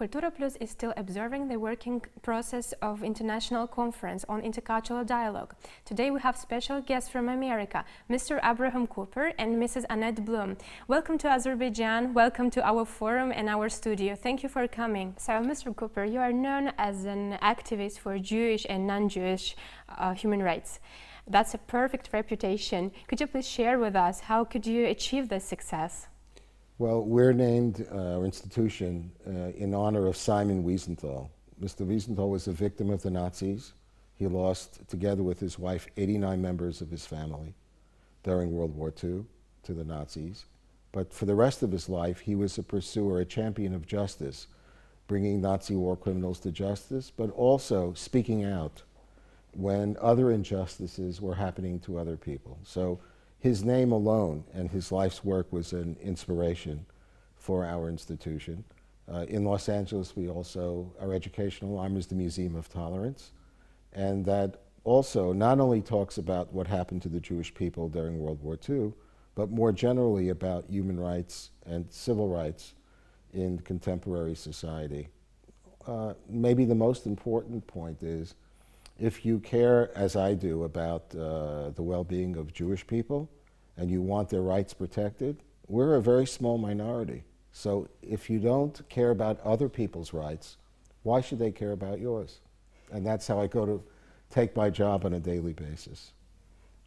Cultura Plus is still observing the working process of International Conference on Intercultural Dialogue. Today we have special guests from America, Mr. Abraham Cooper and Mrs. Annette Blum. Welcome to Azerbaijan, welcome to our forum and our studio. Thank you for coming. So, Mr. Cooper, you are known as an activist for Jewish and non-Jewish human rights. That's a perfect reputation. Could you please share with us how could you achieve this success? Well, we're named, our institution, in honor of Simon Wiesenthal. Mr. Wiesenthal was a victim of the Nazis. He lost, together with his wife, 89 members of his family during World War II to the Nazis. But for the rest of his life, he was a pursuer, a champion of justice, bringing Nazi war criminals to justice, but also speaking out when other injustices were happening to other people. So his name alone and his life's work was an inspiration for our institution. In Los Angeles, we also, our educational arm is the Museum of Tolerance, and that also not only talks about what happened to the Jewish people during World War II, but more generally about human rights and civil rights in contemporary society. Maybe the most important point is, if you care, as I do, about the well-being of Jewish people and you want their rights protected, we're a very small minority. So if you don't care about other people's rights, why should they care about yours? And that's how I go to take my job on a daily basis.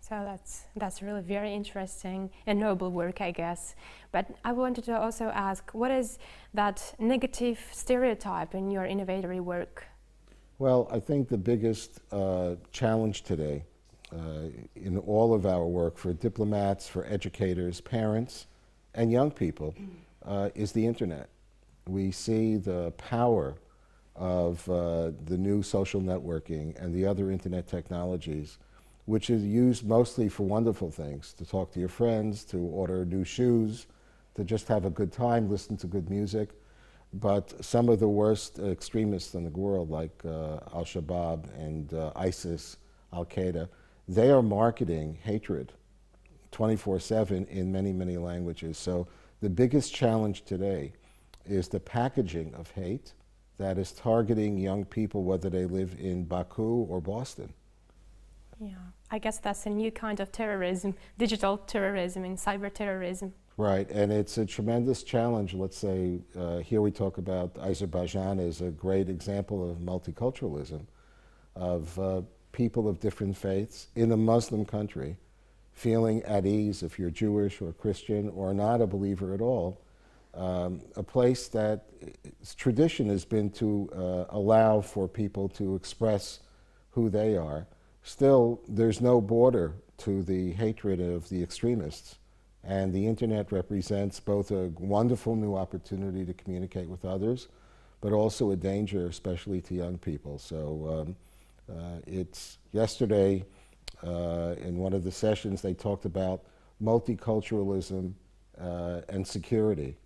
So that's really very interesting and noble work, I guess. But I wanted to also ask, what is that negative stereotype in your innovatory work? Well, I think the biggest challenge today in all of our work for diplomats, for educators, parents, and young people is the internet. We see the power of the new social networking and the other internet technologies, which is used mostly for wonderful things, to talk to your friends, to order new shoes, to just have a good time, listen to good music. But some of the worst extremists in the world, like Al-Shabaab and ISIS, Al-Qaeda, they are marketing hatred 24/7 in many, many languages. So the biggest challenge today is the packaging of hate that is targeting young people, whether they live in Baku or Boston. Yeah, I guess that's a new kind of terrorism, digital terrorism and cyber terrorism. Right, and it's a tremendous challenge. Let's say, here we talk about Azerbaijan as a great example of multiculturalism, of people of different faiths in a Muslim country feeling at ease if you're Jewish or Christian or not a believer at all. A place that its tradition has been to allow for people to express who they are. Still, there's no border to the hatred of the extremists. And the internet represents both a wonderful new opportunity to communicate with others, but also a danger, especially to young people. So it's yesterday in one of the sessions, they talked about multiculturalism and security.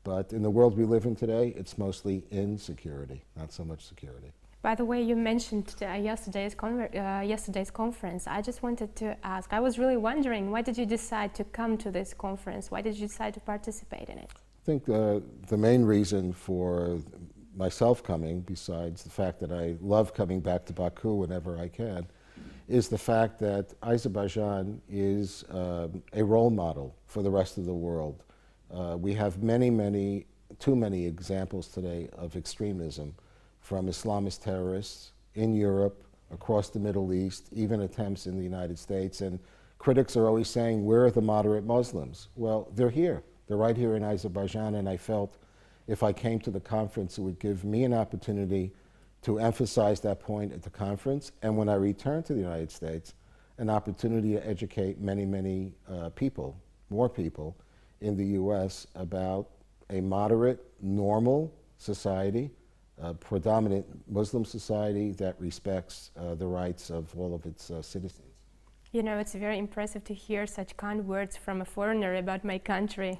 But in the world we live in today, it's mostly insecurity, not so much security. By the way, you mentioned yesterday's conference. I just wanted to ask, I was really wondering, why did you decide to come to this conference? Why did you decide to participate in it? I think the main reason for myself coming, besides the fact that I love coming back to Baku whenever I can, is the fact that Azerbaijan is a role model for the rest of the world. We have too many examples today of extremism, from Islamist terrorists in Europe, across the Middle East, even attempts in the United States. And critics are always saying, where are the moderate Muslims? Well, they're here. They're right here in Azerbaijan, and I felt if I came to the conference, it would give me an opportunity to emphasize that point at the conference, and when I return to the United States, an opportunity to educate many people, more people in the US about a moderate, normal society, a predominant Muslim society that respects the rights of all of its citizens. You know, it's very impressive to hear such kind words from a foreigner about my country.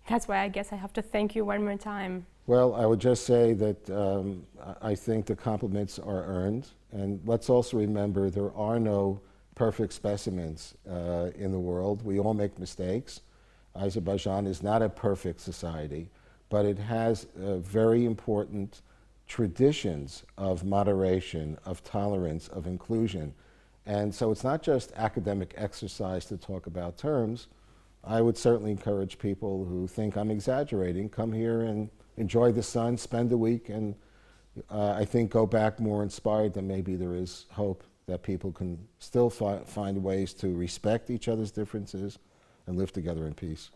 That's why I guess I have to thank you one more time. Well, I would just say that I think the compliments are earned, and let's also remember there are no perfect specimens in the world. We all make mistakes. Azerbaijan is not a perfect society, but it has very important traditions of moderation, of tolerance, of inclusion. And so it's not just academic exercise to talk about terms. I would certainly encourage people who think I'm exaggerating, come here and enjoy the sun, spend a week, and I think go back more inspired that maybe there is hope that people can still find ways to respect each other's differences and live together in peace.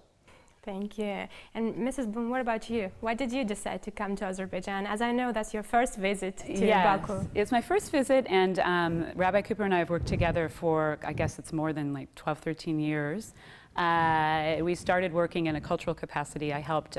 Thank you. And Mrs. Blum, what about you? Why did you decide to come to Azerbaijan? As I know, that's your first visit to Baku. It's my first visit, and Rabbi Cooper and I have worked together for, I guess it's more than like 12, 13 years. We started working in a cultural capacity. I helped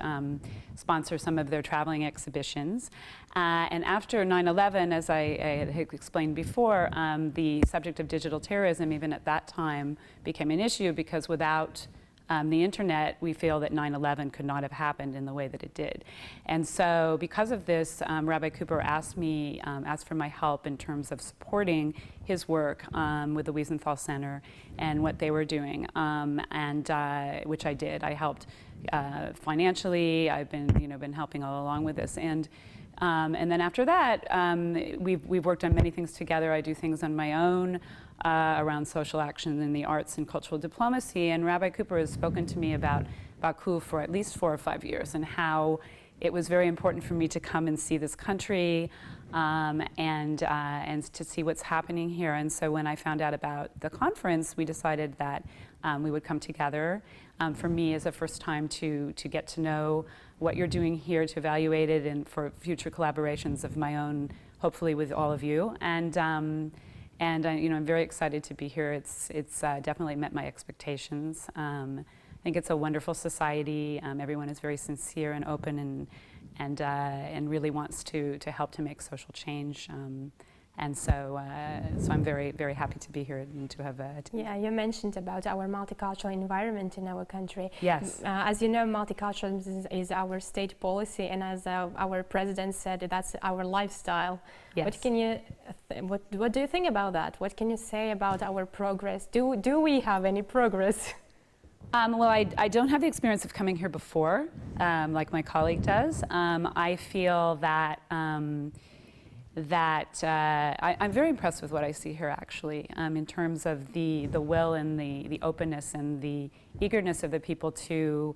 sponsor some of their traveling exhibitions. And after 9/11, as I had explained before, the subject of digital terrorism, even at that time, became an issue because without the internet, we feel that 9/11 could not have happened in the way that it did. And so because of this, Rabbi Cooper asked for my help in terms of supporting his work with the Wiesenthal Center and what they were doing, which I did. I helped financially. I've been helping all along with this. And then after that, we've worked on many things together. I do things on my own around social action in the arts and cultural diplomacy. And Rabbi Cooper has spoken to me about Baku for at least 4 or 5 years and how it was very important for me to come and see this country and to see what's happening here. And so when I found out about the conference, we decided that we would come together. For me, as a first time to get to know what you're doing here, to evaluate it, and for future collaborations of my own, hopefully with all of you. And I'm very excited to be here. It's definitely met my expectations. I think it's a wonderful society. Everyone is very sincere and open and really wants to help to make social change. So I'm very, very happy to be here and to have Yeah, you mentioned about our multicultural environment in our country. Yes. As you know, multiculturalism is our state policy, and as our president said, that's our lifestyle. Yes. What do you think about that? What can you say about our progress? Do we have any progress? Well, I don't have the experience of coming here before, like my colleague does. I feel that I'm very impressed with what I see here, actually, in terms of the will and the openness and the eagerness of the people to.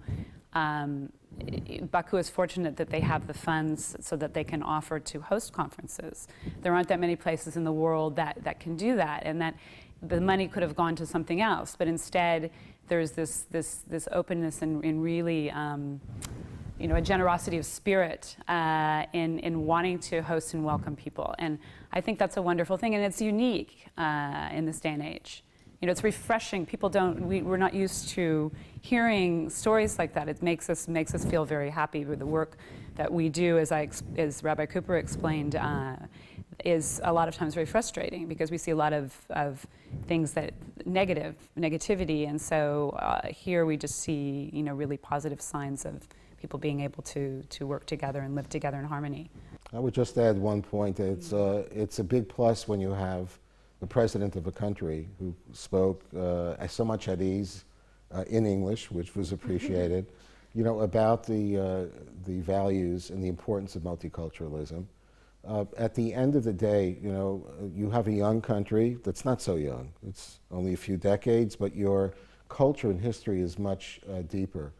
Baku is fortunate that they have the funds so that they can offer to host conferences. There aren't that many places in the world that can do that, and that the money could have gone to something else, but instead there's this openness and really a generosity of spirit in wanting to host and welcome people. And I think that's a wonderful thing, and it's unique in this day and age. It's refreshing. We're not used to hearing stories like that. It makes us feel very happy with the work that we do, as Rabbi Cooper explained, is a lot of times very frustrating because we see a lot of things negativity, and so here we just see really positive signs of people being able to work together and live together in harmony. I would just add one point. It's a big plus when you have the president of a country who spoke so much at ease in English, which was appreciated, about the values and the importance of multiculturalism. At the end of the day, you have a young country that's not so young. It's only a few decades, but your culture and history is much deeper.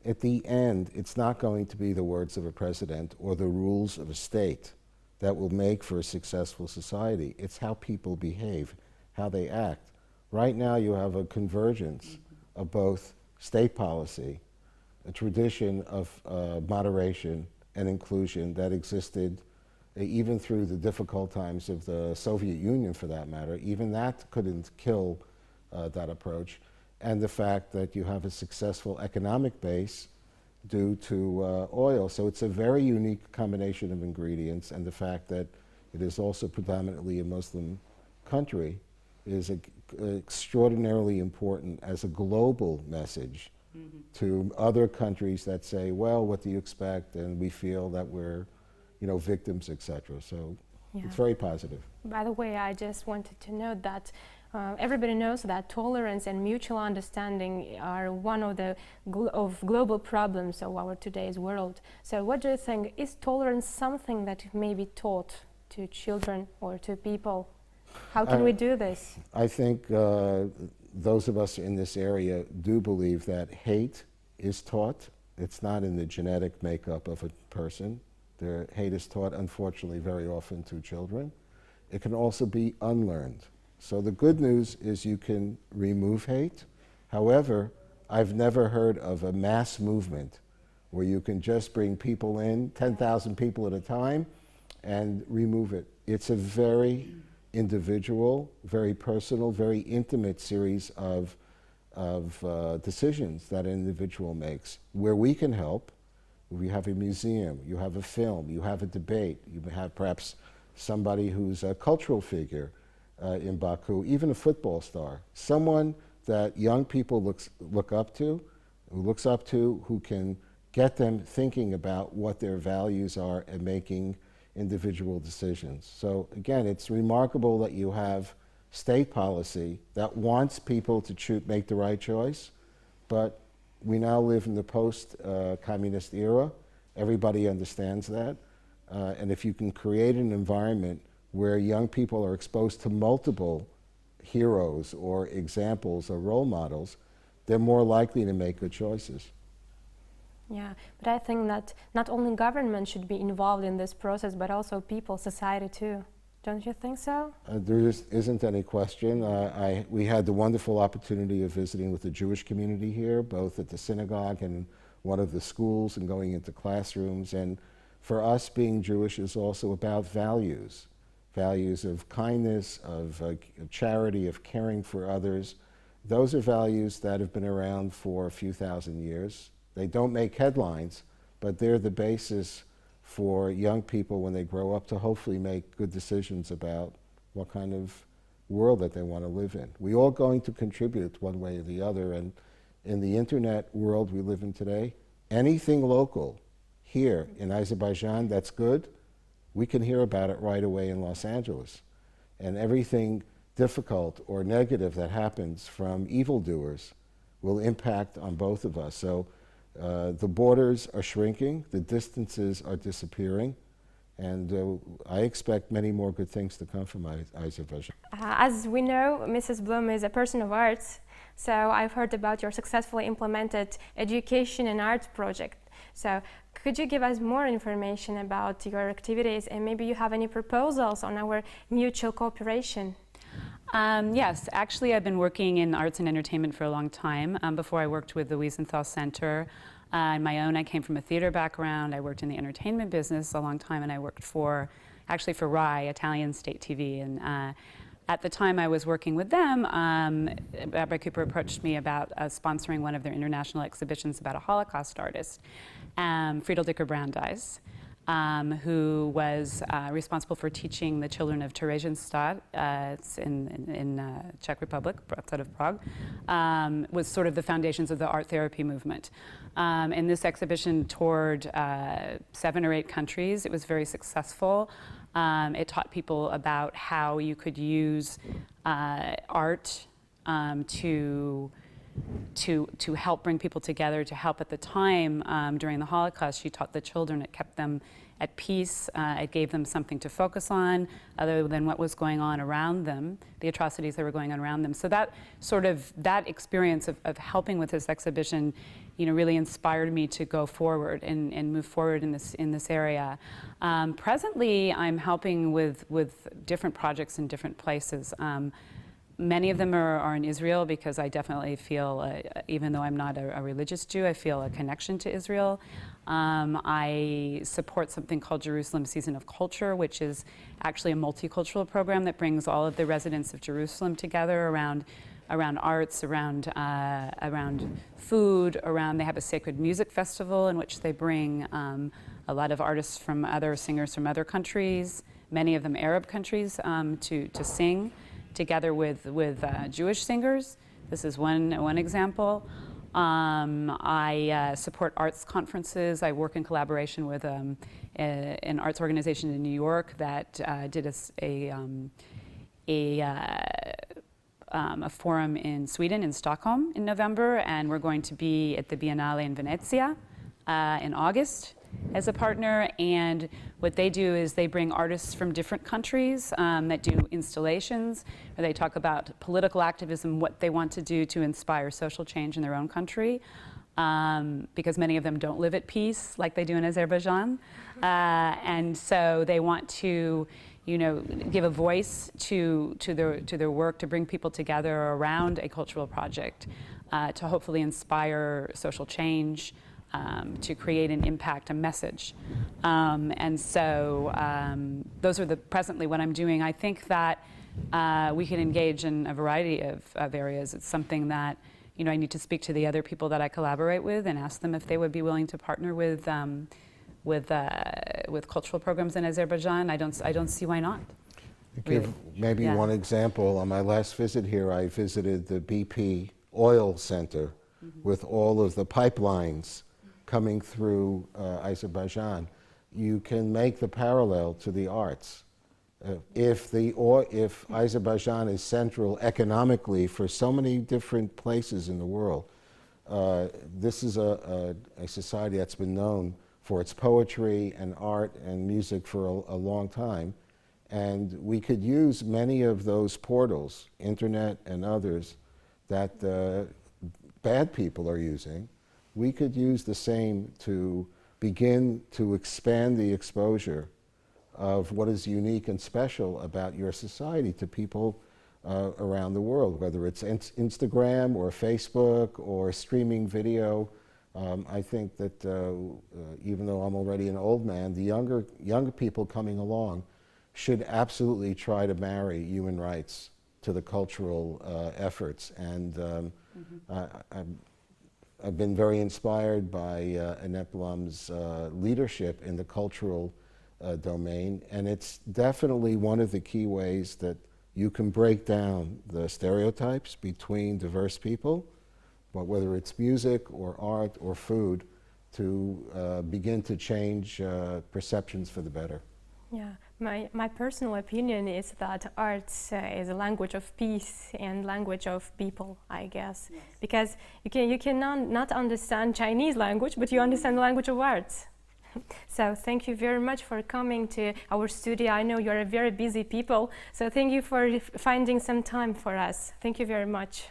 At the end, it's not going to be the words of a president or the rules of a state that will make for a successful society. It's how people behave, how they act. Right now, you have a convergence of both state policy, a tradition of moderation and inclusion that existed even through the difficult times of the Soviet Union, for that matter. Even that couldn't kill that approach. And the fact that you have a successful economic base due to oil. So it's a very unique combination of ingredients, and the fact that it is also predominantly a Muslim country is extraordinarily important as a global message to other countries that say, well, what do you expect? And we feel that we're victims, etc. So it's very positive. By the way, I just wanted to note that Everybody knows that tolerance and mutual understanding are one of the global problems of our today's world. So what do you think? Is tolerance something that may be taught to children or to people? How can we do this? I think those of us in this area do believe that hate is taught. It's not in the genetic makeup of a person. Hate is taught, unfortunately, very often to children. It can also be unlearned. So the good news is you can remove hate. However, I've never heard of a mass movement where you can just bring people in, 10,000 people at a time, and remove it. It's a very individual, very personal, very intimate series of decisions that an individual makes. Where we can help, we have a museum, you have a film, you have a debate, you have perhaps somebody who's a cultural figure in Baku, even a football star, someone that young people look up to, who can get them thinking about what their values are and making individual decisions. So again, it's remarkable that you have state policy that wants people to make the right choice, but we now live in the post-communist era. Everybody understands that. And if you can create an environment where young people are exposed to multiple heroes or examples or role models, they're more likely to make good choices. Yeah, but I think that not only government should be involved in this process, but also people, society too. Don't you think so? There isn't any question. We had the wonderful opportunity of visiting with the Jewish community here, both at the synagogue and one of the schools, and going into classrooms. And for us, being Jewish is also about values. Values of kindness, of charity, of caring for others. Those are values that have been around for a few thousand years. They don't make headlines, but they're the basis for young people when they grow up to hopefully make good decisions about what kind of world that they want to live in. We're all going to contribute one way or the other, and in the internet world we live in today, anything local here in Azerbaijan that's good, we can hear about it right away in Los Angeles. And everything difficult or negative that happens from evildoers will impact on both of us. So the borders are shrinking, the distances are disappearing, and I expect many more good things to come from Azerbaijan. As we know, Mrs. Blum is a person of arts, so I've heard about your successfully implemented education and arts project. So could you give us more information about your activities, and maybe you have any proposals on our mutual cooperation? Yes, actually I've been working in arts and entertainment for a long time. Before I worked with the Wiesenthal Center. On my own, I came from a theater background. I worked in the entertainment business a long time, and I worked actually for Rai, Italian state TV. And at the time I was working with them, Rabbi Cooper approached me about sponsoring one of their international exhibitions about a Holocaust artist, Friedel Dicker Brandeis. Who was responsible for teaching the children of Theresienstadt, it's in Czech Republic, outside of Prague, was sort of the foundations of the art therapy movement. And this exhibition toured 7 or 8 countries. It was very successful. It taught people about how you could use art to help bring people together, to help at the time during the Holocaust. She taught the children, it kept them at peace, it gave them something to focus on other than what was going on around them, the atrocities that were going on around them. So that experience of helping with this exhibition, really inspired me to go forward and move forward in this area. Presently, I'm helping with different projects in different places. Many of them are in Israel, because I definitely feel, even though I'm not a religious Jew, I feel a connection to Israel. I support something called Jerusalem Season of Culture, which is actually a multicultural program that brings all of the residents of Jerusalem together around arts, around food, they have a sacred music festival in which they bring a lot of artists singers from other countries, many of them Arab countries, to sing together with Jewish singers. This is one example. I support arts conferences. I work in collaboration with an arts organization in New York that did a forum in Sweden, in Stockholm, in November, and we're going to be at the Biennale in Venezia in August as a partner. And what they do is they bring artists from different countries that do installations, or they talk about political activism, what they want to do to inspire social change in their own country, because many of them don't live at peace like they do in Azerbaijan. And so they want to, you know, give a voice to their work, to bring people together around a cultural project, to hopefully inspire social change, to create an impact, a message. And so those are presently what I'm doing. I think that we can engage in a variety of areas. It's something that, you know, I need to speak to the other people that I collaborate with and ask them if they would be willing to partner with cultural programs in Azerbaijan. I don't see why not. Give Really. maybe Yeah. one example. On my last visit here, I visited the BP oil center with all of the pipelines coming through Azerbaijan. You can make the parallel to the arts. If Azerbaijan is central economically for so many different places in the world, this is a society that's been known for its poetry and art and music for a long time. And we could use many of those portals, internet and others, that bad people are using. We could use the same to begin to expand the exposure of what is unique and special about your society to people around the world, whether it's Instagram or Facebook or streaming video. I think that even though I'm already an old man, the younger people coming along should absolutely try to marry human rights to the cultural efforts. And I've been very inspired by Annette Blum's leadership in the cultural domain, and it's definitely one of the key ways that you can break down the stereotypes between diverse people, but whether it's music or art or food, to begin to change perceptions for the better. Yeah, my personal opinion is that arts is a language of peace and language of people, I guess. Yes. Because you cannot not understand Chinese language, but you understand the language of arts. So thank you very much for coming to our studio. I know you're a very busy people, so thank you for finding some time for us. Thank you very much.